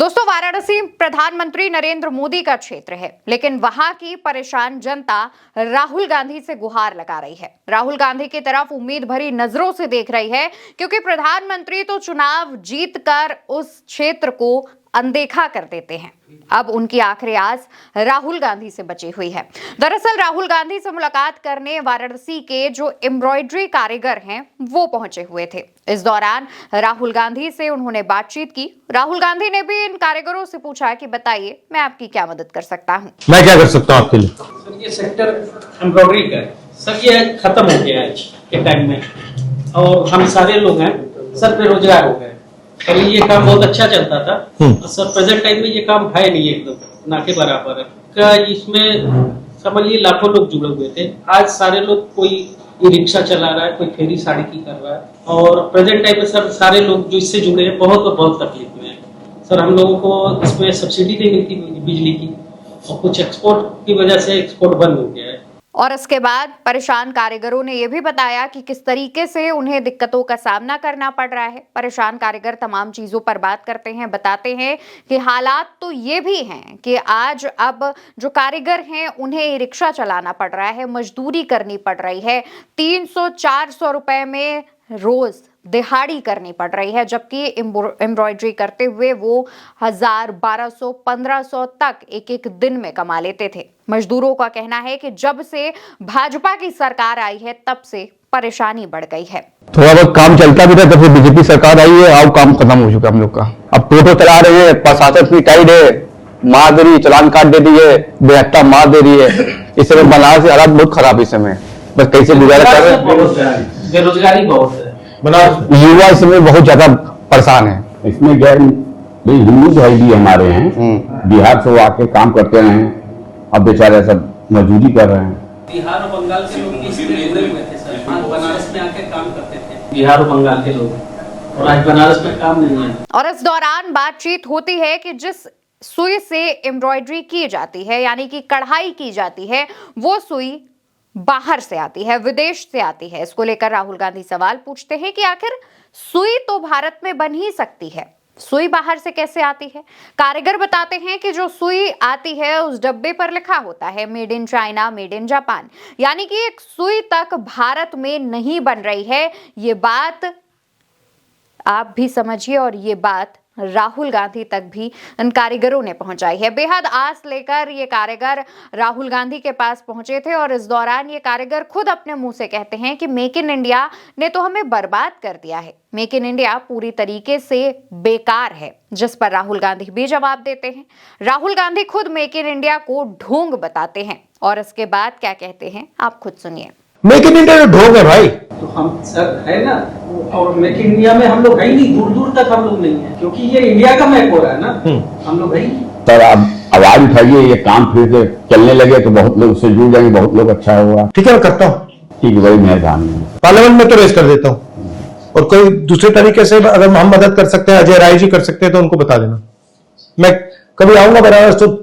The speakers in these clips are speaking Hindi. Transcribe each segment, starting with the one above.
दोस्तों, वाराणसी प्रधानमंत्री नरेंद्र मोदी का क्षेत्र है, लेकिन वहां की परेशान जनता राहुल गांधी से गुहार लगा रही है। राहुल गांधी की तरफ उम्मीद भरी नजरों से देख रही है, क्योंकि प्रधानमंत्री तो चुनाव जीतकर उस क्षेत्र को अनदेखा कर देते हैं। अब उनकी आखिरी आस राहुल गांधी से बची हुई है। दरअसल राहुल गांधी से मुलाकात करने वाराणसी के जो एम्ब्रॉयडरी कारीगर हैं, वो पहुंचे हुए थे। इस दौरान राहुल गांधी से उन्होंने बातचीत की। राहुल गांधी ने भी इन कारीगरों से पूछा कि बताइए, मैं आपकी क्या मदद कर सकता हूं। मैं क्या कर सकता हूं आपके लिए? सर, ये सेक्टर एम्ब्रॉयडरी का है सर, ये खत्म हो गया है के टाइम में, और हम सारे लोग हैं सर बेरोजगार हो गए। पहले ये काम बहुत अच्छा चलता था सर, प्रेजेंट टाइम में ये काम है नहीं, एकदम ना के बराबर है का। इसमें समझिए लाखों लोग जुड़े हुए थे। आज सारे लोग, कोई रिक्शा चला रहा है, कोई फेरी साड़ी की कर रहा है, और प्रेजेंट टाइम में सर सारे लोग जो इससे जुड़े हैं बहुत तकलीफ में है सर। हम लोगों को इसमें सब्सिडी नहीं मिलती बिजली की, और कुछ एक्सपोर्ट की वजह से एक्सपोर्ट बंद हो गया है। और इसके बाद परेशान कारीगरों ने यह भी बताया कि किस तरीके से उन्हें दिक्कतों का सामना करना पड़ रहा है। परेशान कारीगर तमाम चीजों पर बात करते हैं, बताते हैं कि हालात तो ये भी हैं कि आज अब जो कारीगर हैं उन्हें रिक्शा चलाना पड़ रहा है, मजदूरी करनी पड़ रही है, 300-400 रुपए में रोज दिहाड़ी करनी पड़ रही है, जबकि एम्ब्रॉयडरी करते हुए वो 1000, 1200, 1500 तक एक दिन में कमा लेते थे। मजदूरों का कहना है कि जब से भाजपा की सरकार आई है तब से परेशानी बढ़ गई है। थोड़ा बहुत काम चलता भी था, जब से बीजेपी सरकार आई है अब काम खत्म हो चुका हम लोग का। अब टोटो चला रही है, प्रशासन की टाइट है, मार दे रही है, चालान काट दे रही है, बेहत्ता मार दे रही है। इस समय बनारस से हालात बहुत खराब है। इस समय बस कैसे गुजारा कर रहे हैं। बेरोजगारी बहुत है, युवा इस समय बहुत ज्यादा परेशान है। इसमें गैर हिंदू भाई भी हमारे हैं, बिहार से वो आके काम करते रहे, अब बेचारे सब मजदूरी कर रहे हैं। बिहार और बंगाल के लोग इसमें जुड़े हुए थे सर, बनारस में आके काम करते थे बिहार और बंगाल के लोग, और आज बनारस में काम नहीं है। और इस दौरान बातचीत होती है कि जिस सुई से एम्ब्रॉयडरी की जाती है, यानी कि कढ़ाई की जाती है, वो सुई बाहर से आती है, विदेश से आती है। इसको लेकर राहुल गांधी सवाल पूछते हैं कि आखिर सुई तो भारत में बन ही सकती है, सुई बाहर से कैसे आती है। कारीगर बताते हैं कि जो सुई आती है उस डब्बे पर लिखा होता है made in China, made in Japan, यानी कि एक सुई तक भारत में नहीं बन रही है। ये बात आप भी समझिए, और ये बात राहुल गांधी तक भी इन कारीगरों ने पहुंचाई है। बेहद आस लेकर ये कारीगर राहुल गांधी के पास पहुंचे थे, और इस दौरान ये कारीगर खुद अपने मुंह से कहते हैं कि मेक इन इंडिया ने तो हमें बर्बाद कर दिया है, मेक इन इंडिया पूरी तरीके से बेकार है। जिस पर राहुल गांधी भी जवाब देते हैं। राहुल गांधी खुद मेक इन इंडिया को ढोंग बताते हैं, और इसके बाद क्या कहते हैं आप खुद सुनिए। मेक इन इंडिया ढोंग है भाई। तो हम सर है ना, और मेक इन इंडिया में हम लोग है ही नहीं, दूर तक हम लोग नहीं है, क्योंकि ये इंडिया का मैप हो रहा है ना, हम लोग है ही। सर आप आवाज उठाइए, ये काम फिर से चलने लगे तो बहुत लोग उससे जुड़ जाएंगे, बहुत लोग अच्छा होगा। ठीक है, मैं करता हूँ। ठीक है, बड़ी मेहरबानी है। पार्लियामेंट में तो रेस कर देता हूँ, और कोई दूसरे तरीके से अगर हम मदद कर सकते हैं, अजय राय जी कर सकते हैं, तो उनको बता देना। मैं कभी आऊंगा बनारस तो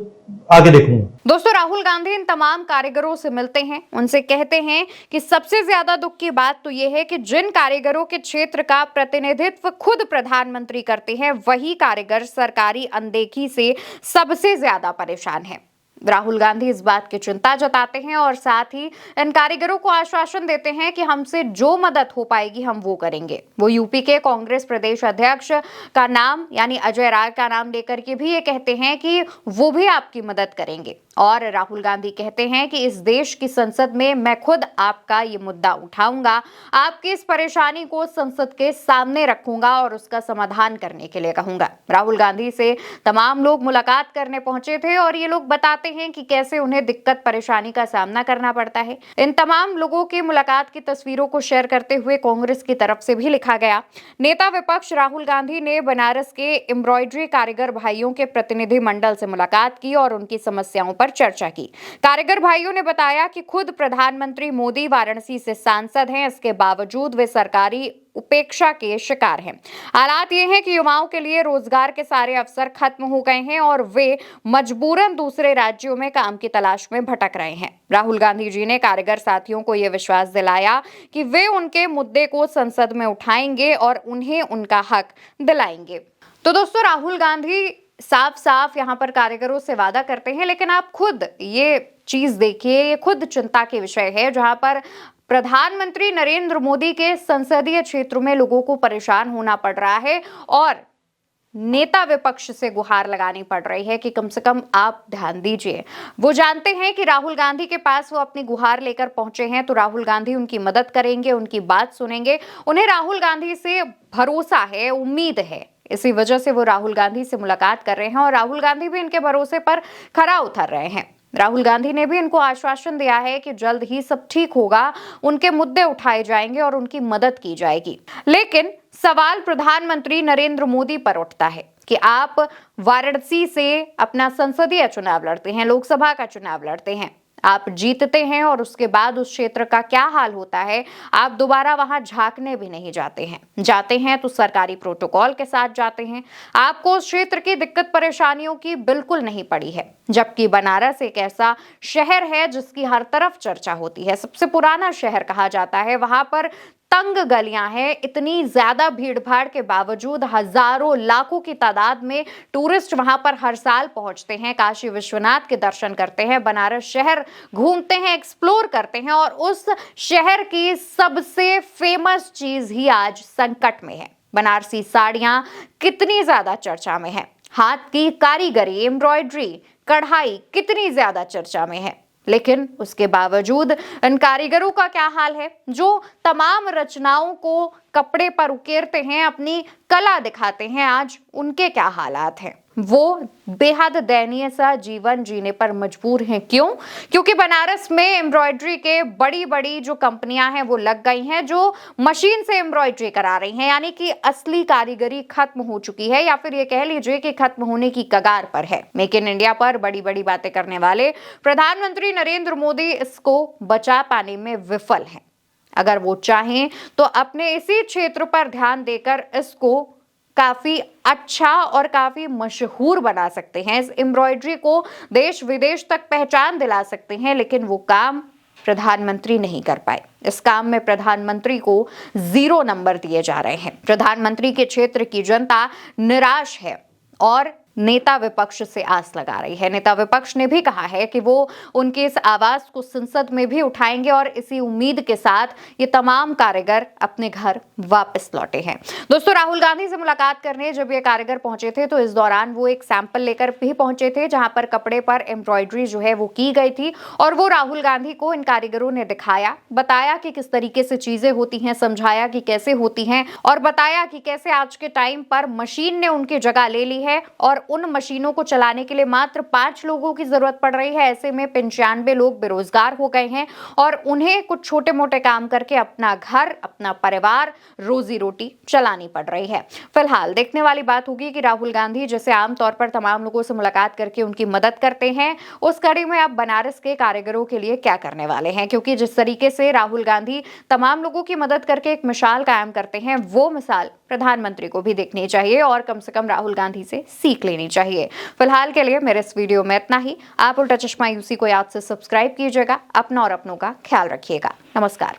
आगे देखूंगा। दोस्तों, राहुल गांधी इन तमाम कारीगरों से मिलते हैं, उनसे कहते हैं कि सबसे ज्यादा दुख की बात तो यह है कि जिन कारीगरों के क्षेत्र का प्रतिनिधित्व खुद प्रधानमंत्री करते हैं, वही कारीगर सरकारी अनदेखी से सबसे ज्यादा परेशान है। राहुल गांधी इस बात की चिंता जताते हैं, और साथ ही इन कारीगरों को आश्वासन देते हैं कि हमसे जो मदद हो पाएगी हम वो करेंगे। वो यूपी के कांग्रेस प्रदेश अध्यक्ष का नाम यानी अजय राय का नाम लेकर के भी ये कहते हैं कि वो भी आपकी मदद करेंगे। और राहुल गांधी कहते हैं कि इस देश की संसद में मैं खुद आपका ये मुद्दा उठाऊंगा, आपकी इस परेशानी को संसद के सामने रखूंगा और उसका समाधान करने के लिए कहूंगा। राहुल गांधी से तमाम लोग मुलाकात करने पहुंचे थे, और ये लोग बताते हैं कि कैसे उन्हें दिक्कत परेशानी का सामना करना पड़ता है। इन तमाम लोगों की मुलाकात की तस्वीरों को शेयर करते हुए कांग्रेस की तरफ से भी लिखा गया। नेता विपक्ष राहुल गांधी ने बनारस के एम्ब्रॉयडरी कारीगर भाइयों के प्रतिनिधि मंडल से मुलाकात की और उनकी समस्याओं पर चर्चा की। कारीगर भाइयों ने बताया कि खुद प्रधानमंत्री मोदी वाराणसी से सांसद हैं, इसके बावजूद वे सरकारी उपेक्षा के शिकार हैं। हालात ये हैं कि युवाओं के लिए रोजगार के सारे अवसर खत्म हो गए हैं, और वे मजबूरन दूसरे राज्यों में काम की तलाश में भटक रहे हैं। राहुल गांधी जी ने कारीगर साथियों को यह विश्वास दिलाया कि वे उनके मुद्दे को संसद में उठाएंगे और उन्हें उनका हक दिलाएंगे। तो दोस्तों, राहुल गांधी साफ साफ यहाँ पर कारीगरों से वादा करते हैं, लेकिन आप खुद ये चीज देखिए, ये खुद चिंता के विषय है, जहां पर प्रधानमंत्री नरेंद्र मोदी के संसदीय क्षेत्र में लोगों को परेशान होना पड़ रहा है और नेता विपक्ष से गुहार लगानी पड़ रही है कि कम से कम आप ध्यान दीजिए। वो जानते हैं कि राहुल गांधी के पास वो अपनी गुहार लेकर पहुंचे हैं, तो राहुल गांधी उनकी मदद करेंगे, उनकी बात सुनेंगे। उन्हें राहुल गांधी से भरोसा है, उम्मीद है, इसी वजह से वो राहुल गांधी से मुलाकात कर रहे हैं और राहुल गांधी भी इनके भरोसे पर खरा उतर रहे हैं। राहुल गांधी ने भी इनको आश्वासन दिया है कि जल्द ही सब ठीक होगा, उनके मुद्दे उठाए जाएंगे और उनकी मदद की जाएगी। लेकिन सवाल प्रधानमंत्री नरेंद्र मोदी पर उठता है कि आप वाराणसी से अपना संसदीय चुनाव लड़ते हैं, लोकसभा का चुनाव लड़ते हैं, आप जीतते हैं और उसके बाद उस क्षेत्र का क्या हाल होता है, आप दोबारा वहां झांकने भी नहीं जाते हैं। जाते हैं तो सरकारी प्रोटोकॉल के साथ जाते हैं। आपको उस क्षेत्र की दिक्कत परेशानियों की बिल्कुल नहीं पड़ी है, जबकि बनारस एक ऐसा शहर है जिसकी हर तरफ चर्चा होती है, सबसे पुराना शहर कहा जाता है। वहां पर तंग गलियां हैं, इतनी ज्यादा भीड़ भाड़ के बावजूद हजारों लाखों की तादाद में टूरिस्ट वहां पर हर साल पहुंचते हैं, काशी विश्वनाथ के दर्शन करते हैं, बनारस शहर घूमते हैं, एक्सप्लोर करते हैं और उस शहर की सबसे फेमस चीज ही आज संकट में है। बनारसी साड़ियां कितनी ज्यादा चर्चा में है, हाथ की कारीगरी, एम्ब्रॉयडरी, कढ़ाई कितनी ज्यादा चर्चा में है, लेकिन उसके बावजूद इन कारीगरों का क्या हाल है जो तमाम रचनाओं को कपड़े पर उकेरते हैं, अपनी कला दिखाते हैं, आज उनके क्या हालात हैं। वो बेहद दयनीय सा जीवन जीने पर मजबूर हैं। क्यों? क्योंकि बनारस में एम्ब्रॉयडरी के बड़ी बड़ी जो कंपनियां हैं वो लग गई हैं, जो मशीन से एम्ब्रॉयडरी करा रही हैं, यानी कि असली कारीगरी खत्म हो चुकी है, या फिर ये कह लीजिए कि खत्म होने की कगार पर है। मेक इन इंडिया पर बड़ी बड़ी बातें करने वाले प्रधानमंत्री नरेंद्र मोदी इसको बचा पाने में विफल हैं। अगर वो चाहें तो अपने इसी क्षेत्र पर ध्यान देकर इसको काफी अच्छा और काफी मशहूर बना सकते हैं, इस एम्ब्रॉयडरी को देश विदेश तक पहचान दिला सकते हैं, लेकिन वो काम प्रधानमंत्री नहीं कर पाए। इस काम में प्रधानमंत्री को 0 नंबर दिए जा रहे हैं। प्रधानमंत्री के क्षेत्र की जनता निराश है और नेता विपक्ष से आस लगा रही है। नेता विपक्ष ने भी कहा है कि वो उनके इस आवाज को संसद में भी उठाएंगे और इसी उम्मीद के साथ ये तमाम कारीगर अपने घर वापस लौटे हैं। दोस्तों, राहुल गांधी से मुलाकात करने जब ये कारीगर पहुंचे थे तो इस दौरान वो एक सैंपल लेकर भी पहुंचे थे, जहां पर कपड़े पर एम्ब्रॉयडरी जो है वो की गई थी और वो राहुल गांधी को इन कारीगरों ने दिखाया, बताया कि किस तरीके से चीजें होती हैं, समझाया कि कैसे होती हैं और बताया कि कैसे आज के टाइम पर मशीन ने उनकी जगह ले ली है और उन मशीनों को चलाने के लिए मात्र 5 लोगों की जरूरत पड़ रही है। ऐसे में 95 लोग बेरोजगार हो गए हैं और उन्हें कुछ छोटे मोटे काम करके अपना घर, अपना परिवार, रोजी रोटी चलानी पड़ रही है। फिलहाल देखने वाली बात होगी कि राहुल गांधी जैसे आमतौर पर तमाम लोगों से मुलाकात करके उनकी मदद करते हैं, उस कड़ी में अब बनारस के कारीगरों के लिए क्या करने वाले हैं, क्योंकि जिस तरीके से राहुल गांधी तमाम लोगों की मदद करके एक मिसाल कायम करते हैं, वो मिसाल प्रधानमंत्री को भी देखनी चाहिए और कम से कम राहुल गांधी से सीख लेनी चाहिए। फिलहाल के लिए मेरे इस वीडियो में इतना ही। आप उल्टा चश्मा यूसी को याद से सब्सक्राइब कीजिएगा। अपना और अपनों का ख्याल रखिएगा। नमस्कार।